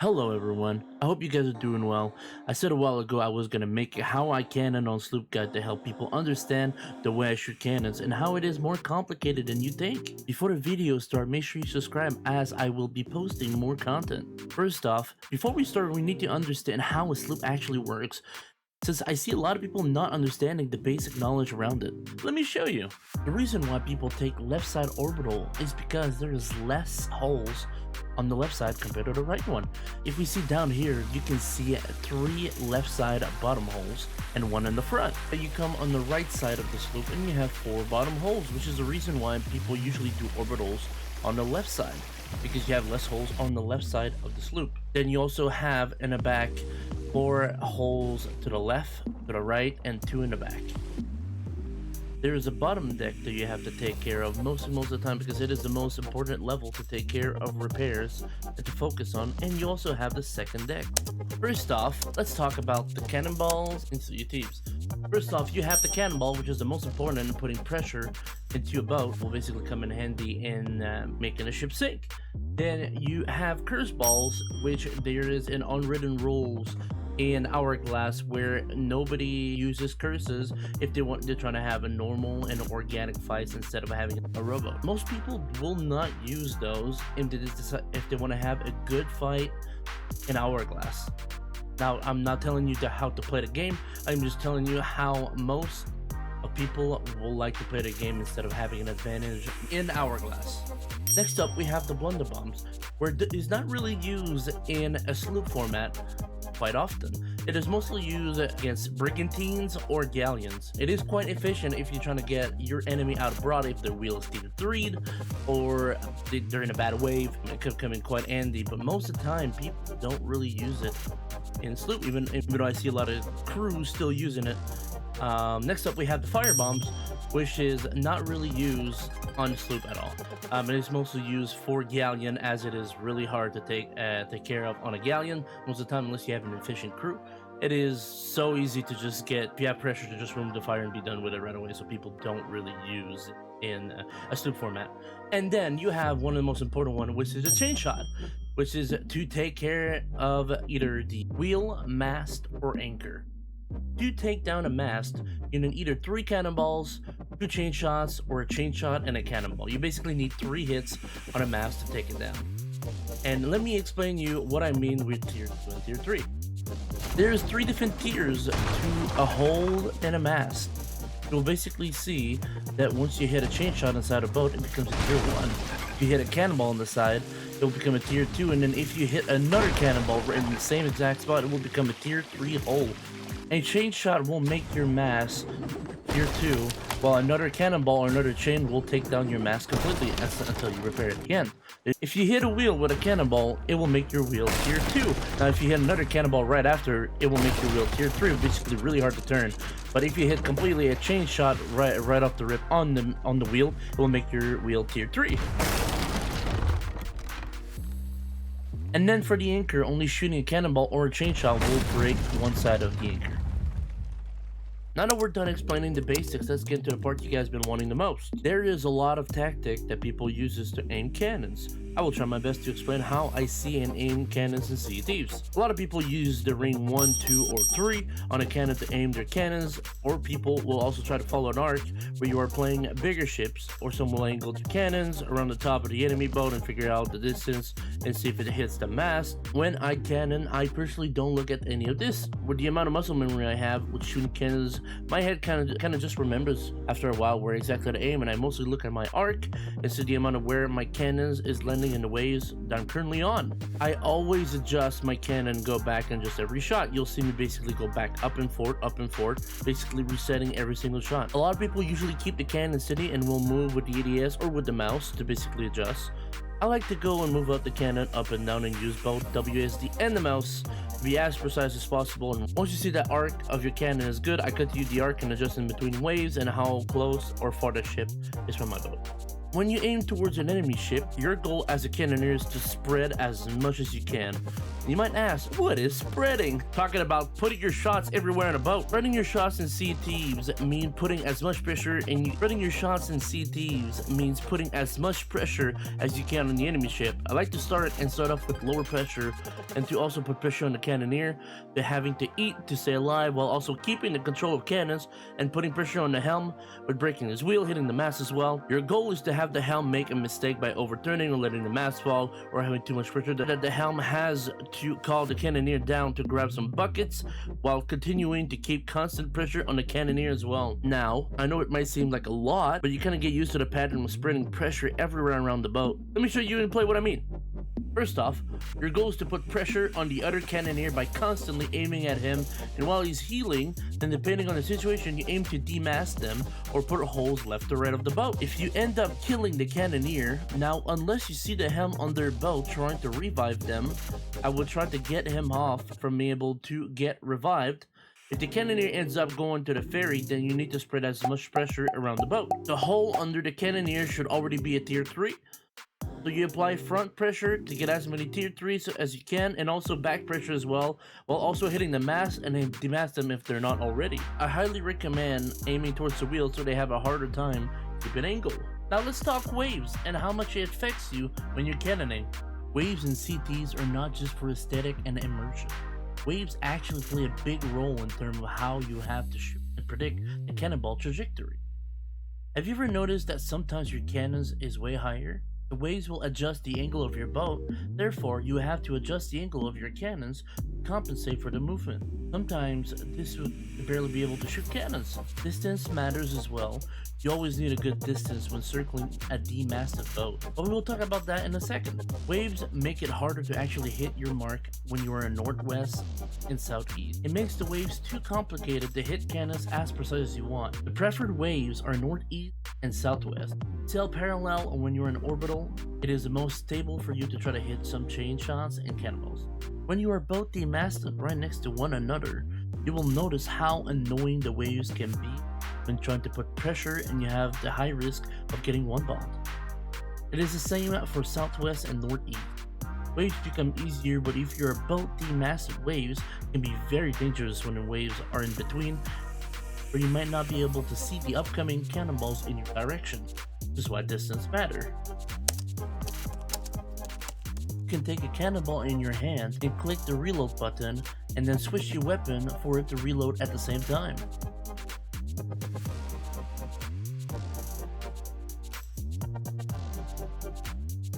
Hello everyone, I hope you guys are doing well. I said a while ago I was gonna make a how I cannon on Sloop guide to help people understand the way I shoot cannons and how it is more complicated than you think. Before the video start, make sure you subscribe as I will be posting more content. First off, before we start, we need to understand how a sloop actually works, since I see a lot of people not understanding the basic knowledge around it. Let me show you. The reason why people take left side orbital is because there is less holes on the left side compared to the right one. If we see down here, you can see 3 left side bottom holes and 1 in the front. You come on the right side of the sloop and you have 4 bottom holes, which is the reason why people usually do orbitals on the left side, because you have less holes on the left side of the sloop. Then you also have in the back 4 holes to the left, to the right, and 2 in the back. There is a bottom deck that you have to take care of most of the time, because it is the most important level to take care of repairs and to focus on, and you also have the second deck. First off, let's talk about the cannonballs in Sea of Thieves. First off, you have the cannonball, which is the most important in putting pressure into a boat, will basically come in handy in making a ship sink. Then you have curse balls, which there is an unwritten rules in Hourglass where nobody uses curses if they're trying to have a normal and organic fights instead of having a rowboat. Most people will not use those if they want to have a good fight in Hourglass. Now, I'm not telling you how to play the game, I'm just telling you how most of people will like to play the game instead of having an advantage in Hourglass. Next up, we have the blunder bombs, where it is not really used in a sloop format quite often. It is mostly used against brigantines or galleons. It is quite efficient if you're trying to get your enemy out of broad, if their wheel is either 3'd or they're in a bad wave. It could come in quite handy, but most of the time people don't really use it in sloop, even though I see a lot of crews still using it. Next up, we have the fire bombs, which is not really used on the sloop at all. It is mostly used for galleon, as it is really hard to take care of on a galleon most of the time, unless you have an efficient crew. It is so easy to just get, if you have pressure, to just remove the fire and be done with it right away, so people don't really use it in a sloop format. And then you have one of the most important one, which is a chain shot, which is to take care of either the wheel, mast, or anchor. To take down a mast, you need either 3 cannonballs, 2 chain shots, or a chain shot and a cannonball. You basically need 3 hits on a mast to take it down. And let me explain you what I mean with tier 2 and tier 3. There's 3 different tiers to a hole in a mast. You'll basically see that once you hit a chain shot inside a boat, it becomes a tier 1. If you hit a cannonball on the side, it will become a tier 2, and then if you hit another cannonball in the same exact spot, it will become a tier 3 hole. A chain shot will make your mast tier 2, while another cannonball or another chain will take down your mast completely until you repair it again. If you hit a wheel with a cannonball, it will make your wheel tier 2. Now if you hit another cannonball right after, it will make your wheel tier 3, basically really hard to turn. But if you hit completely a chain shot right off the rip on the wheel, it will make your wheel tier 3. And then for the anchor, only shooting a cannonball or a chain shot will break one side of the anchor. Now that we're done explaining the basics, let's get to the part you guys have been wanting the most. There is a lot of tactic that people uses to aim cannons. I will try my best to explain how I see and aim cannons in Sea of Thieves. A lot of people use the ring 1, 2, or 3 on a cannon to aim their cannons, or people will also try to follow an arc where you are playing bigger ships, or some will angle their cannons around the top of the enemy boat and figure out the distance and see if it hits the mast. When I cannon, I personally don't look at any of this. With the amount of muscle memory I have with shooting cannons, my head kind of just remembers after a while where exactly to aim, and I mostly look at my arc and see the amount of where my cannons is landing in the waves that I'm currently on. I always adjust my cannon, go back, and just every shot you'll see me basically go back up and forth, basically resetting every single shot. A lot of people usually keep the cannon steady and will move with the ADS or with the mouse to basically adjust. I like to go and move up the cannon up and down and use both WSD and the mouse to be as precise as possible. And once you see that arc of your cannon is good, I continue the arc and adjust in between waves and how close or far the ship is from my boat. When you aim towards an enemy ship, your goal as a cannoneer is to spread as much as you can. You might ask, what is spreading? Talking about putting your shots everywhere in a boat. Spreading your shots in Sea of Thieves mean putting as much pressure spreading your shots in Sea of Thieves means putting as much pressure as you can on the enemy ship. I like to start off with lower pressure and to also put pressure on the cannoneer. They're having to eat to stay alive while also keeping the control of cannons and putting pressure on the helm with breaking his wheel, hitting the mast as well. Your goal is to have the helm make a mistake by overturning or letting the mast fall or having too much pressure that the helm has to call the cannoneer down to grab some buckets while continuing to keep constant pressure on the cannoneer as well. Now, I know it might seem like a lot, but you kind of get used to the pattern of spreading pressure everywhere around the boat. Let me show you and play what I mean. First off, your goal is to put pressure on the other cannoneer by constantly aiming at him, and while he's healing, then depending on the situation, you aim to demast them or put holes left or right of the boat. If you end up killing the cannoneer, now unless you see the helm on their boat trying to revive them, I would try to get him off from being able to get revived. If the cannoneer ends up going to the ferry, then you need to spread as much pressure around the boat. The hole under the cannoneer should already be a tier 3. So you apply front pressure to get as many tier 3s as you can, and also back pressure as well, while also hitting the mast and then demast them if they're not already. I highly recommend aiming towards the wheel so they have a harder time keeping angle. Now let's talk waves and how much it affects you when you're cannoning. Waves in CTs are not just for aesthetic and immersion. Waves actually play a big role in terms of how you have to shoot and predict the cannonball trajectory. Have you ever noticed that sometimes your cannons is way higher? The waves will adjust the angle of your boat, therefore you have to adjust the angle of your cannons to compensate for the movement. Sometimes this will barely be able to shoot cannons. Distance matters as well. You always need a good distance when circling a demasted boat, but we will talk about that in a second. Waves make it harder to actually hit your mark when you are in northwest and southeast. It makes the waves too complicated to hit cannons as precise as you want. The preferred waves are northeast and southwest. Sail parallel when you're in orbital. It is the most stable for you to try to hit some chain shots and cannonballs. When you are both demasted right next to one another, you will notice how annoying the waves can be when trying to put pressure and you have the high risk of getting one bombed. It is the same for southwest and northeast. Waves become easier, but if you're both demasted, waves can be very dangerous when the waves are in between, or you might not be able to see the upcoming cannonballs in your direction. This is why distance matter. You can take a cannonball in your hand and click the reload button and then switch your weapon for it to reload at the same time.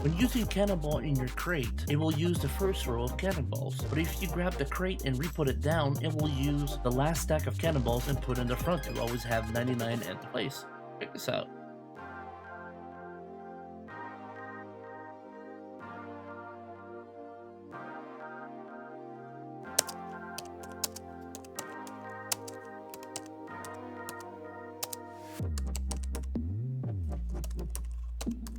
When using cannonball in your crate, it will use the first row of cannonballs, but if you grab the crate and re-put it down, it will use the last stack of cannonballs and put in the front to always have 99 at the place. Check this out.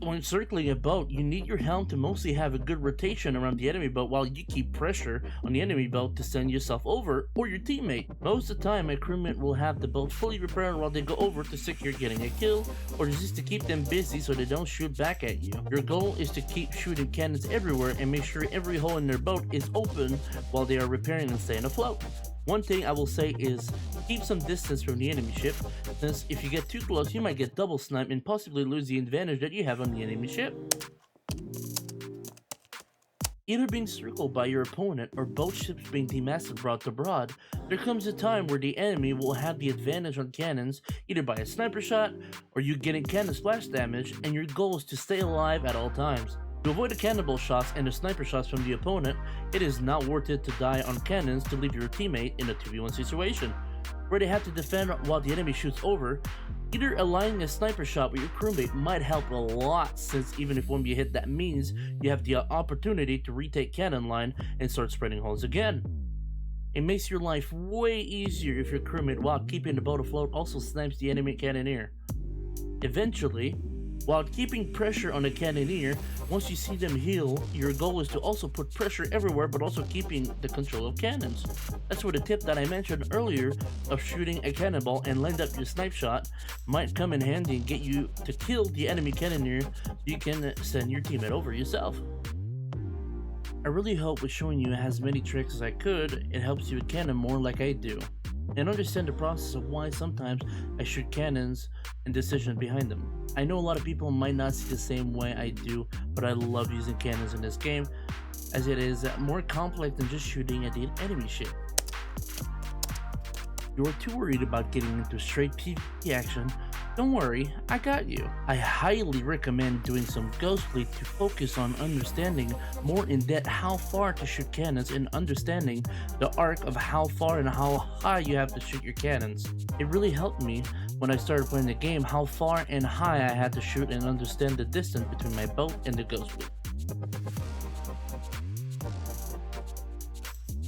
When circling a boat, you need your helm to mostly have a good rotation around the enemy boat while you keep pressure on the enemy boat to send yourself over or your teammate. Most of the time, a crewmate will have the boat fully repaired while they go over to secure getting a kill, or just to keep them busy so they don't shoot back at you. Your goal is to keep shooting cannons everywhere and make sure every hole in their boat is open while they are repairing and staying afloat. One thing I will say is keep some distance from the enemy ship, since if you get too close you might get double sniped and possibly lose the advantage that you have on the enemy ship. Either being circled by your opponent or both ships being demasted broad to broad, there comes a time where the enemy will have the advantage on cannons either by a sniper shot or you getting cannon splash damage, and your goal is to stay alive at all times. To avoid the cannonball shots and the sniper shots from the opponent, it is not worth it to die on cannons to leave your teammate in a 2v1 situation, where they have to defend while the enemy shoots over. Either aligning a sniper shot with your crewmate might help a lot, since even if one be hit, that means you have the opportunity to retake cannon line and start spreading holes again. It makes your life way easier if your crewmate, while keeping the boat afloat, also snipes the enemy cannoneer. Eventually, while keeping pressure on the cannoneer, once you see them heal, your goal is to also put pressure everywhere but also keeping the control of cannons. That's where the tip that I mentioned earlier of shooting a cannonball and land up your snipe shot might come in handy and get you to kill the enemy cannoneer so you can send your teammate over yourself. I really hope with showing you as many tricks as I could, it helps you with cannon more like I do, and understand the process of why sometimes I shoot cannons and decisions behind them. I know a lot of people might not see the same way I do, but I love using cannons in this game, as it is more complex than just shooting at the enemy ship. If you are too worried about getting into straight PvP action, don't worry, I got you. I highly recommend doing some ghostplay to focus on understanding more in depth how far to shoot cannons and understanding the arc of how far and how high you have to shoot your cannons. It really helped me when I started playing the game how far and high I had to shoot and understand the distance between my boat and the ghostplay.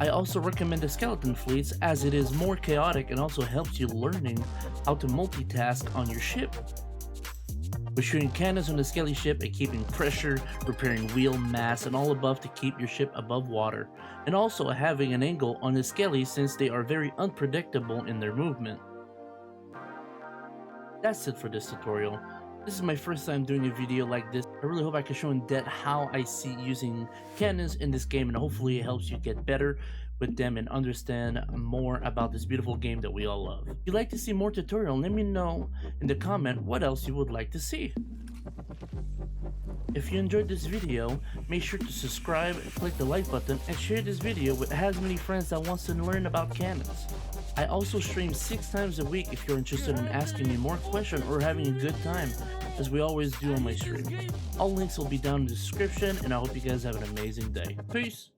I also recommend the skeleton fleets as it is more chaotic and also helps you learning how to multitask on your ship. With shooting cannons on the skelly ship and keeping pressure, repairing wheel, mast, and all above to keep your ship above water, and also having an angle on the skelly since they are very unpredictable in their movement. That's it for this tutorial. This is my first time doing a video like this. I really hope I can show in depth how I see using cannons in this game, and hopefully it helps you get better with them and understand more about this beautiful game that we all love. If you'd like to see more tutorial, let me know in the comment what else you would like to see. If you enjoyed this video, make sure to subscribe, click the like button, and share this video with as many friends that wants to learn about cannons. I also stream 6 times a week if you're interested in asking me more questions or having a good time, as we always do on my stream. All links will be down in the description, and I hope you guys have an amazing day. Peace!